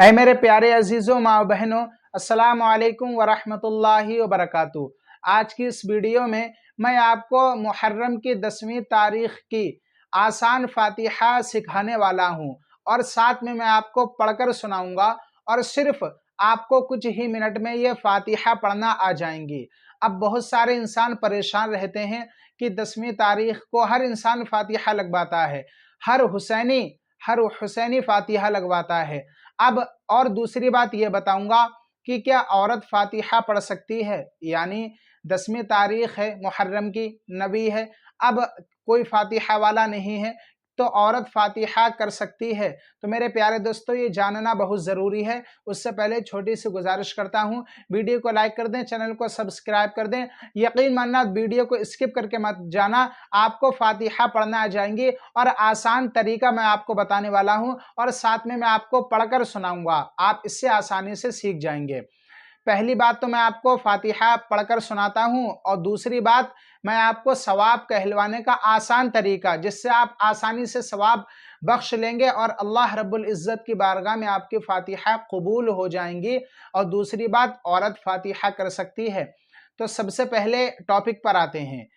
है मेरे प्यारे अजीज़ों माँ बहनों, अस्सलाम वालेकुम वरहमतुल्लाहि वबरकातुहू। आज की इस वीडियो में मैं आपको मुहर्रम की 10वीं तारीख की आसान फातिहा सिखाने वाला हूँ और साथ में मैं आपको पढ़कर सुनाऊंगा और सिर्फ आपको कुछ ही मिनट में ये फातिहा पढ़ना आ जाएंगी। अब बहुत सारे इंसान परेशान रहते हैं कि 10वीं तारीख को हर इंसान फातिहा लगवाता है, हर हुसैनी फातिहा लगवाता है। अब और दूसरी बात ये बताऊंगा कि क्या औरत फातिहा पढ़ सकती है, यानी 10वीं तारीख है मुहर्रम की, नबी है, अब कोई फातिहा वाला नहीं है तो औरत फातिहा कर सकती है। तो मेरे प्यारे दोस्तों, ये जानना बहुत ज़रूरी है। उससे पहले छोटी सी गुजारिश करता हूँ, वीडियो को लाइक कर दें, चैनल को सब्सक्राइब कर दें। यकीन मानना वीडियो को स्किप करके मत जाना, आपको फातिहा पढ़ना आ जाएंगी और आसान तरीका मैं आपको बताने वाला हूँ और साथ में मैं आपको पढ़कर सुनाऊंगा, आप इससे आसानी से सीख जाएंगे। पहली बात तो मैं आपको फातिहा पढ़कर सुनाता हूँ और दूसरी बात मैं आपको सवाब कहलवाने का आसान तरीका, जिससे आप आसानी से सवाब बख्श लेंगे और अल्लाह रब्बुल इज़्ज़त की बारगाह में आपकी फातिहा कबूल हो जाएंगी। और दूसरी बात, औरत फातिहा कर सकती है। तो सबसे पहले टॉपिक पर आते हैं।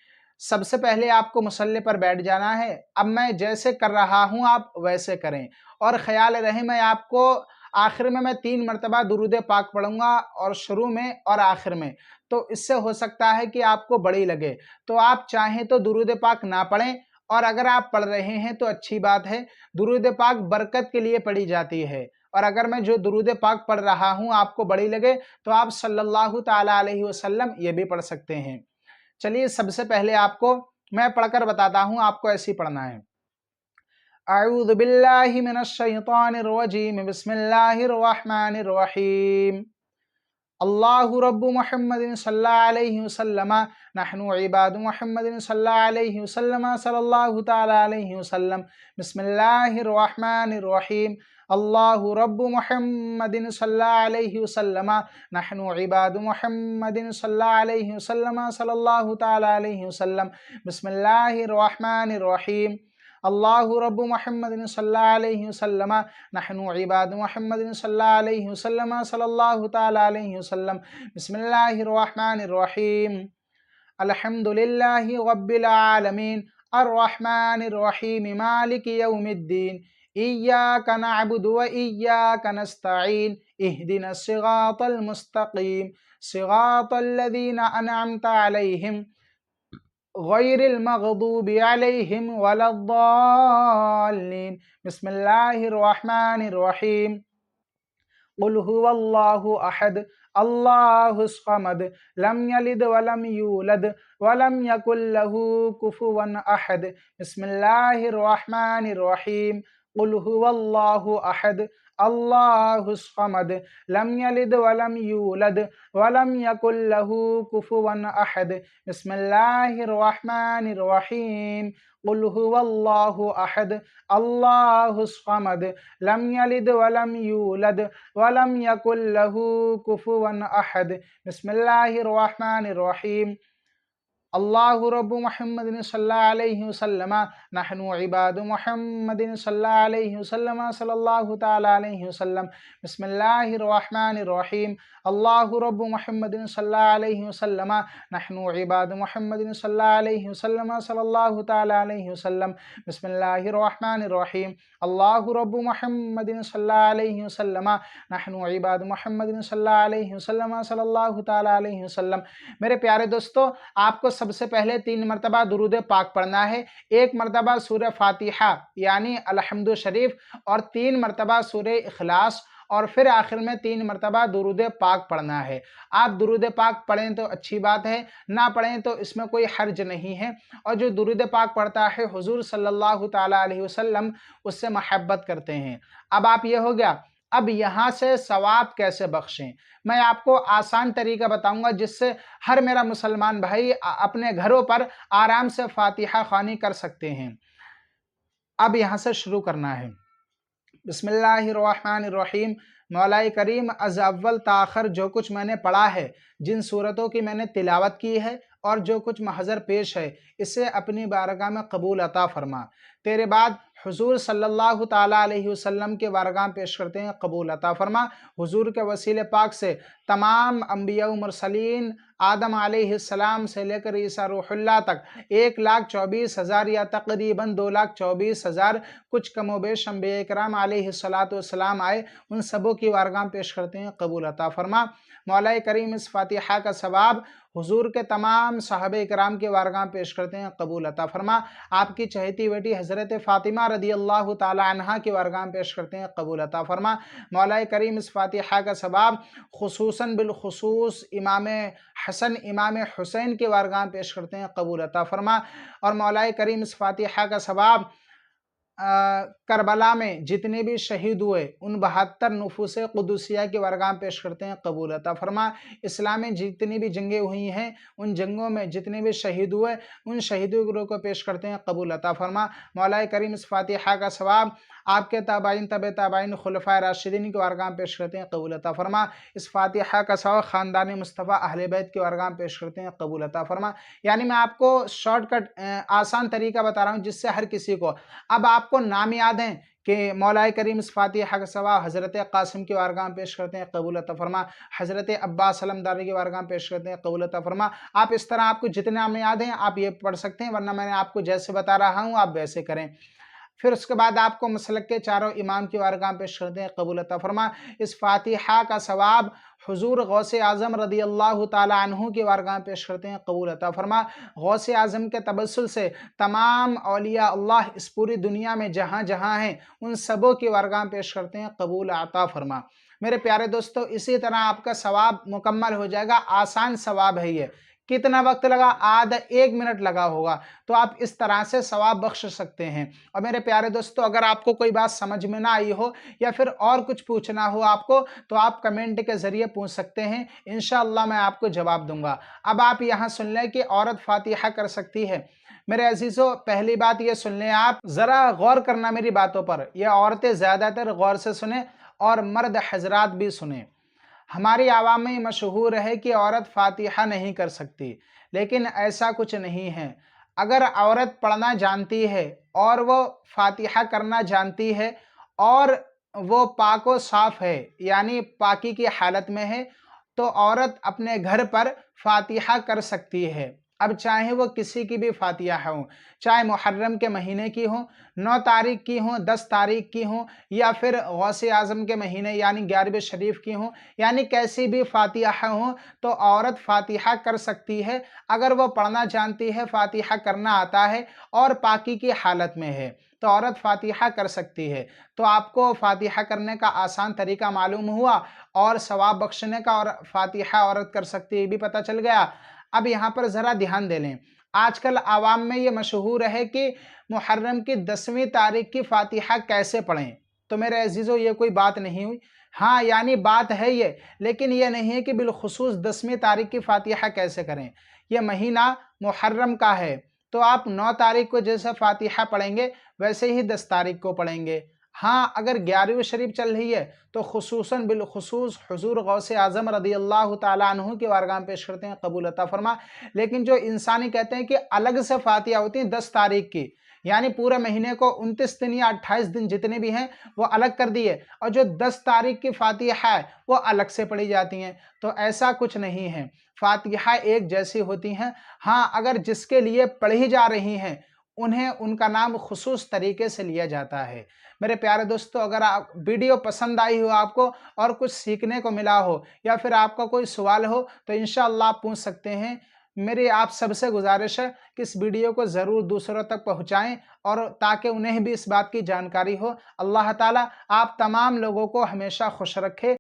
सबसे पहले आपको मुसल्ले पर बैठ जाना है। अब मैं जैसे कर रहा हूँ आप वैसे करें और ख्याल रहे मैं आपको आखिर में मैं 3 मरतबा दुरूद पाक पढ़ूंगा और शुरू में और आखिर में, तो इससे हो सकता है कि आपको बड़ी लगे। तो आप चाहें तो दुरूद पाक ना पढ़ें और अगर आप पढ़ रहे हैं तो अच्छी बात है। दुरूद पाक बरकत के लिए पढ़ी जाती है और अगर मैं जो दुरूद पाक पढ़ रहा हूँ आपको बड़ी लगे तो आप सल्लल्लाहु ताला अलैहि वसल्लम ये भी पढ़ सकते हैं। चलिए सबसे पहले आपको मैं पढ़कर बताता हूँ, आपको ऐसे ही पढ़ना है। अऊज़ु बिल्लाहि मिनश शैतानिर रजीम, बिस्मिल्लाहिर रहमानिर रहीम। अल्लाहु रब्बु मुहम्मदिन सल्लल्लाहु अलैहि वसल्लम, नहनु इबादु मुहम्मदिन सल्लल्लाहु अलैहि वसल्लम, सल्लल्लाहु ताला अलैहि वसल्लम। बिस्मिल्लाहिर रहमानिर रहीम। अल्लाहु रब्बु मुहम्मदिन सल्लल्लाहु अलैहि वसल्लम, नहनु इबादु मुहम्मदिन सल्लल्लाहु अलैहि वसल्लम, सल्लल्लाहु ताला अलैहि वसल्लम। बिस्मिल्लाहिर रहमानिर रहीम। अल्लाहु रब्बु मुहम्मदिन सल्लल्लाहु अलैहि वसल्लम, नहनु इबादु मुहम्मदिन सल्लल्लाहु अलैहि वसल्लम, सल्लल्लाहु ताला अलैहि वसल्लम। बिस्मिल्लाहिर रहमानिर रहीम। अल्हम्दुलिल्लाहि रब्बिल आलमीन, अर्रहमानिर रहीम, मालिकि यौमिद्दीन, इय्याका नअबुदु व इय्याका नस्तईन, इहदिनस सिरातल मुस्तकीम, सिरातल लज़ीना अनअमता अलैहिम गैरिल मग़दूबि अलैहिम वलद्दाल्लीन। बिस्मिल्लाहिर रहमानिर रहीम। कुल हुवल्लाहु अहद, अल्लाहुस समद, लम यलिद वलम यूलद वलम यकुल लहू कुफुवन अहद। बिस्मिल्लाहिर रहमानिर रहीम। कुल हुवल्लाहु अहद, अल्लाहुस समद, लम यलिद वलम यूलद वलम यकुल लहू कुफुवन अहद। बिस्मिल्लाहिर रहमानिर रहीम। कुल हुवल्लाहु अहद, अल्लाहुस समद, लम यलिद वलम यूलद वलम यकुल लहू कुफुवन अहद। बिस्मिल्लाहिर रहमानिर रहीम। अल्लाहु रब्बु मुहम्मदिन सल्लल्लाहु अलैहि वसल्लम, नहनु इबादु मुहम्मदिन सल्लल्लाहु अलैहि वसल्लम, सल्लल्लाहु ताला अलैहि वसल्लम। बिस्मिल्लाहिर रहमानिर रहीम। अल्लाहु रब्बु मुहम्मदिन सल्लल्लाहु अलैहि वसल्लम, नहनु इबादु मुहम्मदिन सल्लल्लाहु अलैहि वसल्लम, सल्लल्लाहु ताला अलैहि वसल्लम। बिस्मिल्लाहिर रहमानिर रहीम। अल्लाहु रब्बु मुहम्मदिन सल्लल्लाहु अलैहि वसल्लम, नहनु इबादु मुहम्मदिन सल्लल्लाहु अलैहि वसल्लम, सल्लल्लाहु ताला अलैहि वसल्लम। मेरे प्यारे दोस्तों, आपको सबसे पहले 3 मरतबा दुरूद पाक पढ़ना है। 1 मरतबा सूरह फातिहा यानी अलहम्दु शरीफ और 3 मरतबा सूरह इखलास और फिर आखिर में 3 मरतबा दुरूद पाक पढ़ना है। आप दुरूद पाक पढ़ें तो अच्छी बात है, ना पढ़ें तो इसमें कोई हर्ज नहीं है। और जो दुरूद पाक पढ़ता है हुजूर सल्लल्लाहु ताला अलैहि वसल्लम उससे महब्बत करते हैं। अब आप ये हो गया। अब यहाँ से सवाब कैसे बख्शें, मैं आपको आसान तरीका बताऊंगा जिससे हर मेरा मुसलमान भाई अपने घरों पर आराम से फातिहा ख़्वानी कर सकते हैं। अब यहाँ से शुरू करना है। बिस्मिल्लाहिर्रहमानिर्रहीम। मौलाए करीम अज़ अव्वल ताख़िर जो कुछ मैंने पढ़ा है, जिन सूरतों की मैंने तिलावत की है और जो कुछ महज़र पेश है, इसे अपनी बारगाह में कबूल अता फरमा। तेरे बाद हुजूर सल्लल्लाहु ताला अलैहि वसल्लम के बारगाह में पेश करते हैं, कबूल अता फरमा। हुजूर के वसीले पाक से तमाम अंबिया व मुरसलीन आदम अलैहिस्सलाम से लेकर ईसा रूहुल्लाह तक 1,24,000 या तकरीबन 2,24,000 कुछ कमोबेश अंबिया इकराम अलैहिस्सलातु वस्सलाम आए, उन सबों की बारगाह में पेश करते हैं, कबूल अता फरमा। मौला करीम इस फातिहा का सवाब हुजूर के तमाम सहाबे इकराम के बारगाह में पेश करते हैं, कबूल अता फरमा। आपकी चहेती बेटी हज़रत फ़ातिमा रदी अल्लाह ताला अन्हा की बारगाह में पेश करते हैं, कबूल अता फरमा। मौला करीम इस फातिहा का सवाब खुसूसन बिलखुसूस इमाम हसन इमाम हुसैन की बारगाह में पेश करते हैं, कबूल अता फरमा। और मौला करीम इस फातिहा का सवाब करबला में जितने भी शहीद हुए उन 72 नफूस कुदुसिया की बारगाह में पेश करते हैं, कबूल अता फरमा। इस्लाम में जितनी भी जंगें हुई हैं उन जंगों में जितने भी शहीद हुए उन शहीदों को पेश करते हैं, कबूल अता फरमा। मौला करीम इस फातिहा का सवाब आपके ताबाइन तब ताबाइन खुलफाए राशिदीन की बारगाह में पेश करते हैं, कबूल अता फरमा। इस फातिहा का सवाब ख़ानदान मुस्तफ़ा अहले बैत की बारगाह में पेश करते हैं, कबूल अता फरमा। यानी मैं आपको शॉर्टकट आसान तरीका बता रहा हूँ जिससे हर किसी को अब आपको नाम याद हैं कि मौला करीम इस फातिहा का सवाब हज़रत कासिम की बारगाह में पेश करते हैं, कबूल अता फरमा। हज़रत अब्बास सलमदारी की बारगाह में पेश करते हैं, कबूल अता फरमा। आप इस तरह आपको जितने नाम याद हैं आप ये पढ़ सकते हैं, वरना मैंने आपको जैसे बता रहा हूँ आप वैसे करें। फिर उसके बाद आपको मसलक के चारों इमाम की बारगाह में पेश करते हैं, कबूल अता फरमा। इस फातिहा का सवाब हुजूर गौसे आज़म रदी अल्लाह ताला अन्हु की बारगाह में पेश करते हैं, कबूल अता फरमा। गौसे आज़म के तबस्सुल से तमाम औलिया अल्लाह इस पूरी दुनिया में जहाँ जहाँ हैं उन सबों की बारगाह में पेश करते हैं, कबूल अता फरमा। मेरे प्यारे दोस्तों, इसी तरह आपका सवाब मुकम्मल हो जाएगा। आसान सवाब है ये। कितना वक्त लगा? आधा 1 मिनट लगा होगा। तो आप इस तरह से सवाब बख्श सकते हैं। और मेरे प्यारे दोस्तों, अगर आपको कोई बात समझ में ना आई हो या फिर और कुछ पूछना हो आपको, तो आप कमेंट के ज़रिए पूछ सकते हैं, इंशाअल्लाह मैं आपको जवाब दूंगा। अब आप यहाँ सुन लें कि औरत फातिहा कर सकती है। मेरे अजीज़ों, पहली बात ये सुन लें, आप ज़रा गौर करना मेरी बातों पर। यह औरतें ज़्यादातर गौर से सुने और मर्द हजरात भी सुने। हमारी आवाम में मशहूर है कि औरत फातिहा नहीं कर सकती, लेकिन ऐसा कुछ नहीं है। अगर औरत पढ़ना जानती है और वो फातिहा करना जानती है और वो पाको साफ है, यानी पाकी की हालत में है, तो औरत अपने घर पर फातिहा कर सकती है। अब चाहे वो किसी की भी फातिहा हो, चाहे मुहर्रम के महीने की हो, 9 तारीख की हो, 10 तारीख की हो, या फिर गौसे आज़म के महीने यानी 11वें शरीफ की हो, यानी कैसी भी फातिहा हो, तो औरत फातिहा कर सकती है अगर वो पढ़ना जानती है, फातिहा करना आता है और पाकी की हालत में है, तो औरत फातिहा कर सकती है। तो आपको फातिहा करने का आसान तरीका मालूम हुआ और सवाब बख्शने का, और फातिहा औरत कर सकती है भी पता चल गया। अब यहाँ पर ज़रा ध्यान दे लें, आजकल आवाम में ये मशहूर है कि मुहर्रम की 10वीं तारीख की फातिहा कैसे पढ़ें। तो मेरे अजीज़ों, ये कोई बात नहीं हुई। हाँ, यानी बात है ये, लेकिन ये नहीं है कि बिलखुसूस 10वीं तारीख की फातिहा कैसे करें। यह महीना मुहर्रम का है, तो आप 9 तारीख को जैसे फातिहा पढ़ेंगे वैसे ही 10 तारीख को पढ़ेंगे। हाँ, अगर 11वीं शरीफ चल रही है तो खुसूसन बिलखुसूस हुजूर गौसे आज़म रदी अल्लाह ताला अन्हु की बारगाह में पेश करते हैं, कबूल अता फरमा। लेकिन जो इंसानी कहते हैं कि अलग से फातिहा होती है 10 तारीख की, यानी पूरे महीने को 29 दिन या 28 दिन जितने भी हैं वो अलग कर दिए, और जो 10 तारीख की फातिहा है वो अलग से पढ़ी जाती हैं। तो ऐसा कुछ नहीं है, फातिहा एक जैसी होती हैं। हाँ, अगर जिसके लिए पढ़ी जा रही हैं उन्हें उनका नाम खुसूस तरीके से लिया जाता है। मेरे प्यारे दोस्तों, अगर आप वीडियो पसंद आई हो आपको और कुछ सीखने को मिला हो या फिर आपका कोई सवाल हो, तो इंशाअल्लाह आप पूछ सकते हैं। मेरी आप सबसे गुजारिश है कि इस वीडियो को ज़रूर दूसरों तक पहुँचाएँ, और ताकि उन्हें भी इस बात की जानकारी हो। अल्लाह ताला आप तमाम लोगों को हमेशा खुश रखे।